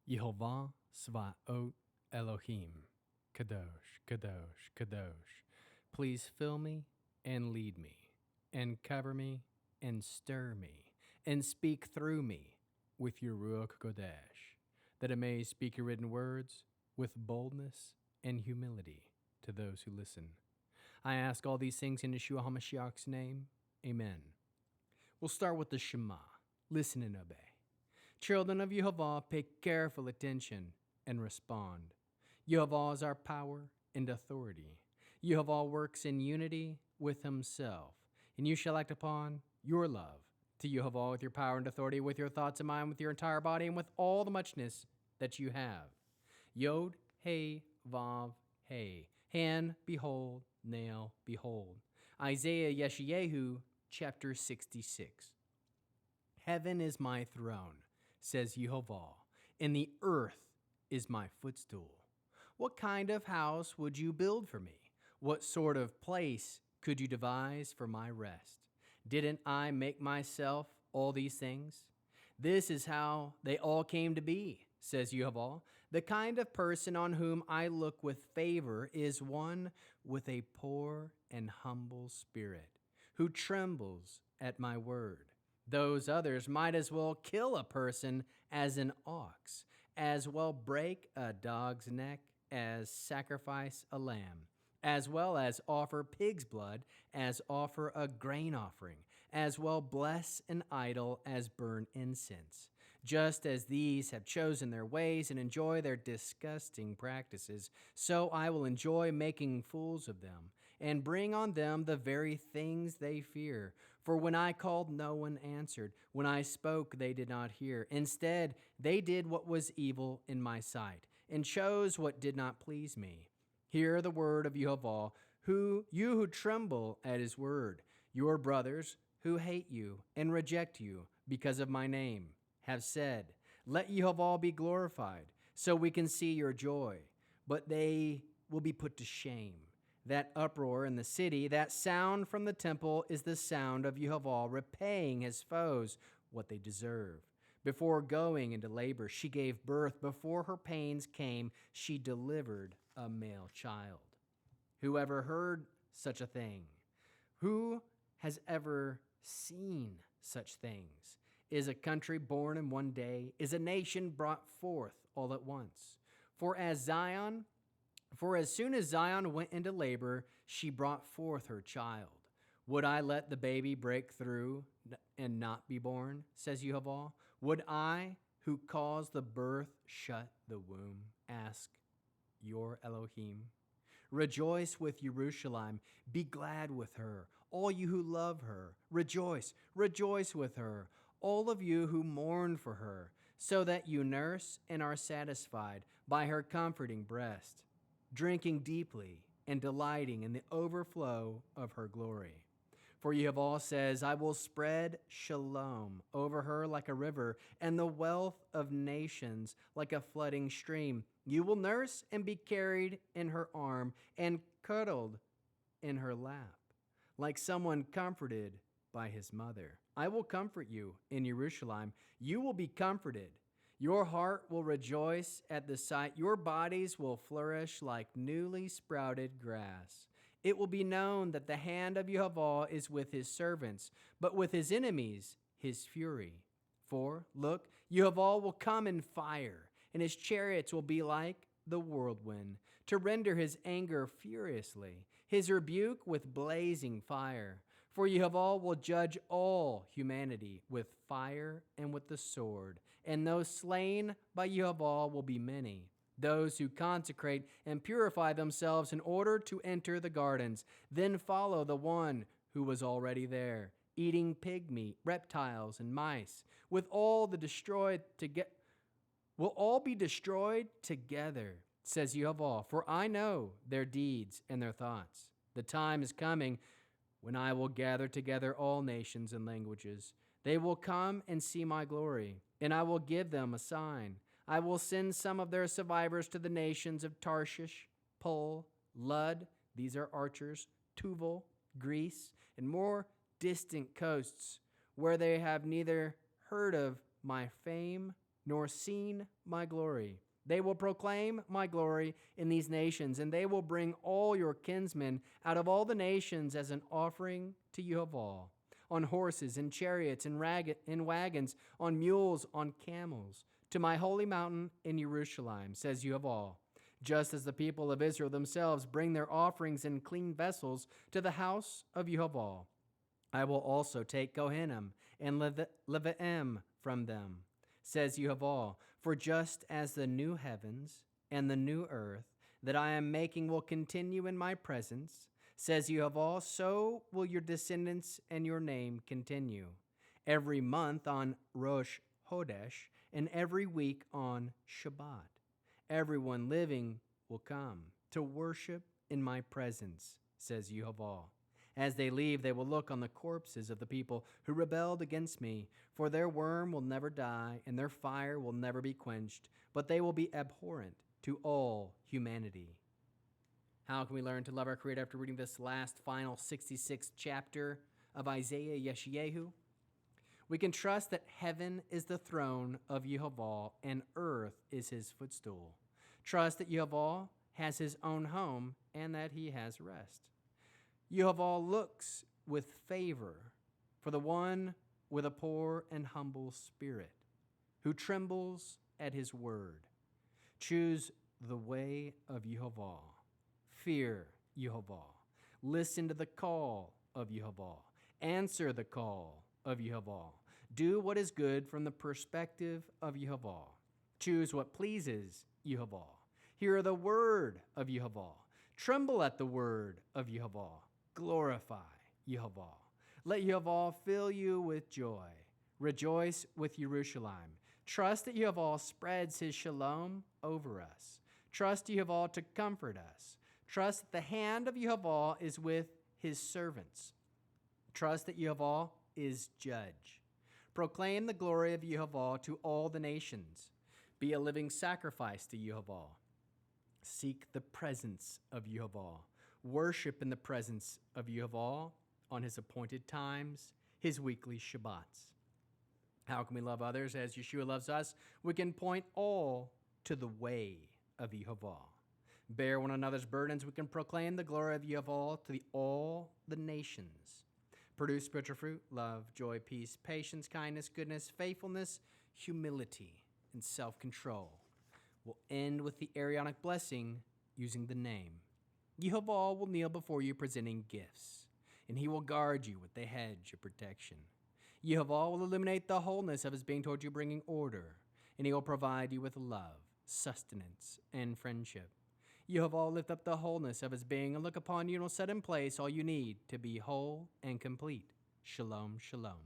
Yehovah Svaot Elohim, Kadosh, Kadosh, Kadosh. Please fill me and lead me, and cover me and stir me, and speak through me with your Ruach Kodesh, that I may speak your written words with boldness and humility to those who listen. I ask all these things in Yeshua HaMashiach's name. Amen. We'll start with the Shema. Listen and obey. Children of Yehovah, pay careful attention and respond. Yehovah is our power and authority. Yehovah works in unity with himself, and you shall act upon your love to Yehovah with your power and authority, with your thoughts and mind, with your entire body, and with all the muchness that you have. Yod, Hey, Vav, Hey. Hand, behold, nail, behold. Isaiah Yeshayahu, chapter 66. Heaven is my throne, says Yehovah, and the earth is my footstool. What kind of house would you build for me? What sort of place could you devise for my rest? Didn't I make myself all these things? This is how they all came to be, says Yehovah. The kind of person on whom I look with favor is one with a poor and humble spirit, who trembles at my word. Those others might as well kill a person as an ox, as well break a dog's neck as sacrifice a lamb, as well as offer pig's blood as offer a grain offering, as well bless an idol as burn incense. Just as these have chosen their ways and enjoy their disgusting practices, so I will enjoy making fools of them, and bring on them the very things they fear. For when I called, no one answered. When I spoke, they did not hear. Instead, they did what was evil in my sight, and chose what did not please me. Hear the word of Yehovah, you who tremble at his word. Your brothers who hate you and reject you because of my name have said, let Yehovah be glorified, so we can see your joy. But they will be put to shame. That uproar in the city, that sound from the temple is the sound of Yehovah repaying his foes what they deserve. Before going into labor, she gave birth. Before her pains came, she delivered a male child. Who ever heard such a thing? Who has ever seen such things? Is a country born in one day? Is a nation brought forth all at once? For as soon as Zion went into labor, she brought forth her child. Would I let the baby break through and not be born, says Yehovah? Would I, who caused the birth, shut the womb? Ask your Elohim. Rejoice with Jerusalem. Be glad with her. All you who love her, rejoice. Rejoice with her. All of you who mourn for her, so that you nurse and are satisfied by her comforting breast, drinking deeply and delighting in the overflow of her glory. For Yehovah says, I will spread shalom over her like a river, and the wealth of nations like a flooding stream. You will nurse and be carried in her arm and cuddled in her lap, like someone comforted by his mother. I will comfort you in Jerusalem. You will be comforted. Your heart will rejoice at the sight. Your bodies will flourish like newly sprouted grass. It will be known that the hand of Yehovah is with his servants, but with his enemies, his fury. For, look, Yehovah will come in fire, and his chariots will be like the whirlwind, to render his anger furiously, his rebuke with blazing fire. For Yehovah will judge all humanity with fire and with the sword, and those slain by Yehovah will be many. Those who consecrate and purify themselves in order to enter the gardens, then follow the one who was already there, eating pig meat, reptiles, and mice, will all be destroyed together, says Yehovah, for I know their deeds and their thoughts. The time is coming when I will gather together all nations and languages. They will come and see my glory, and I will give them a sign. I will send some of their survivors to the nations of Tarshish, Pul, Lud, these are archers, Tuval, Greece, and more distant coasts, where they have neither heard of my fame nor seen my glory. They will proclaim my glory in these nations, and they will bring all your kinsmen out of all the nations as an offering to Yehovah, on horses and chariots and wagons, on mules, on camels, to my holy mountain in Jerusalem, says Yehovah. Just as the people of Israel themselves bring their offerings in clean vessels to the house of Yehovah, I will also take Kohanim and Leviim from them, says Yehovah. For just as the new heavens and the new earth that I am making will continue in my presence, says Yehovah, so will your descendants and your name continue. Every month on Rosh Hodesh and every week on Shabbat, everyone living will come to worship in my presence, says Yehovah. As they leave, they will look on the corpses of the people who rebelled against me, for their worm will never die, and their fire will never be quenched, but they will be abhorrent to all humanity. How can we learn to love our Creator after reading this last, final 66th chapter of Isaiah Yeshayahu? We can trust that heaven is the throne of Yehovah, and earth is his footstool. Trust that Yehovah has his own home, and that he has rest. Yehovah looks with favor for the one with a poor and humble spirit, who trembles at his word. Choose the way of Yehovah. Fear Yehovah. Listen to the call of Yehovah. Answer the call of Yehovah. Do what is good from the perspective of Yehovah. Choose what pleases Yehovah. Hear the word of Yehovah. Tremble at the word of Yehovah. Glorify Yehovah. Let Yehovah fill you with joy. Rejoice with Jerusalem. Trust that Yehovah spreads his shalom over us. Trust Yehovah to comfort us. Trust that the hand of Yehovah is with his servants. Trust that Yehovah is judge. Proclaim the glory of Yehovah to all the nations. Be a living sacrifice to Yehovah. Seek the presence of Yehovah. Worship in the presence of Yehovah on his appointed times, his weekly Shabbats. How can we love others as Yeshua loves us? We can point all to the way of Yehovah. Bear one another's burdens. We can proclaim the glory of Yehovah to all the nations. Produce spiritual fruit, love, joy, peace, patience, kindness, goodness, faithfulness, humility, and self-control. We'll end with the Arianic blessing using the name. Yehovah will kneel before you presenting gifts, and he will guard you with the hedge of protection. Yehovah will illuminate the wholeness of his being toward you, bringing order, and he will provide you with love, sustenance, and friendship. Yehovah will lift up the wholeness of his being and look upon you and will set in place all you need to be whole and complete. Shalom, shalom.